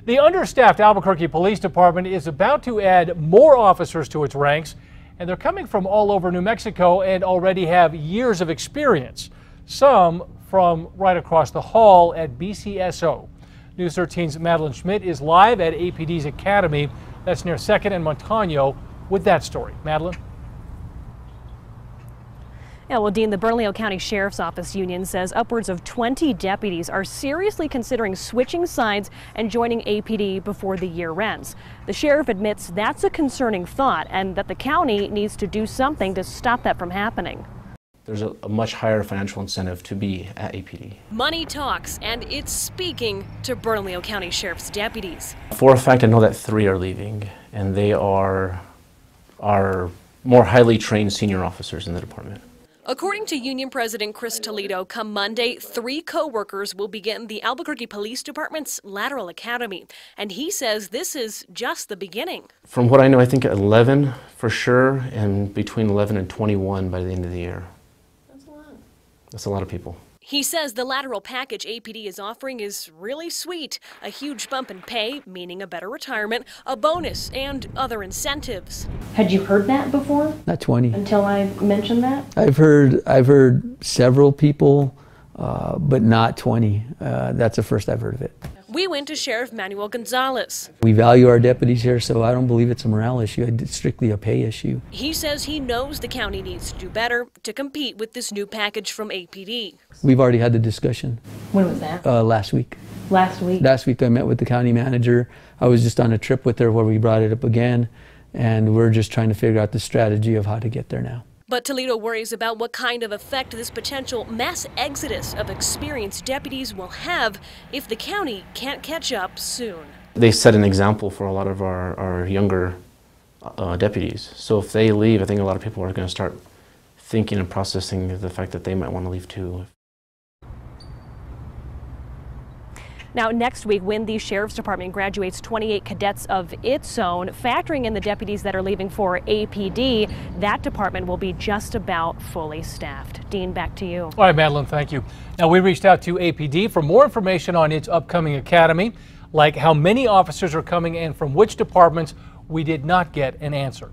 The understaffed Albuquerque Police Department is about to add more officers to its ranks, and they're coming from all over New Mexico and already have years of experience, some from right across the hall at BCSO. News 13's Madeline Schmidt is live at APD's Academy, that's near 2nd and Montano, with that story. Madeline? Yeah, well, Dean, the Bernalillo County Sheriff's Office Union says upwards of 20 deputies are seriously considering switching sides and joining APD before the year ends. The sheriff admits that's a concerning thought and that the county needs to do something to stop that from happening. There's a much higher financial incentive to be at APD. Money talks, and it's speaking to Bernalillo County Sheriff's deputies. For a fact, I know that 3 are leaving, and they are more highly trained senior officers in the department. According to Union President Chris Toledo, come Monday, 3 co-workers will begin the Albuquerque Police Department's Lateral Academy. And he says this is just the beginning. From what I know, I think 11 for sure, and between 11 and 21 by the end of the year. That's a lot. That's a lot of people. He says the lateral package APD is offering is really sweet. A huge bump in pay, meaning a better retirement, a bonus, and other incentives. Had you heard that before? Not 20. Until I mentioned that? I've heard several people, but not 20. That's the first I've heard of it. We went to Sheriff Manuel Gonzalez. We value our deputies here, so I don't believe it's a morale issue. It's strictly a pay issue. He says he knows the county needs to do better to compete with this new package from APD. We've already had the discussion. When was that? Last week. Last week? Last week I met with the county manager. I was just on a trip with her where we brought it up again, and we're just trying to figure out the strategy of how to get there now. But Toledo worries about what kind of effect this potential mass exodus of experienced deputies will have if the county can't catch up soon. They set an example for a lot of our younger deputies. So if they leave, I think a lot of people are going to start thinking and processing the fact that they might want to leave too. Now, next week, when the Sheriff's Department graduates 28 cadets of its own, factoring in the deputies that are leaving for APD, that department will be just about fully staffed. Dean, back to you. All right, Madeline, thank you. Now, we reached out to APD for more information on its upcoming academy, like how many officers are coming and from which departments. We did not get an answer.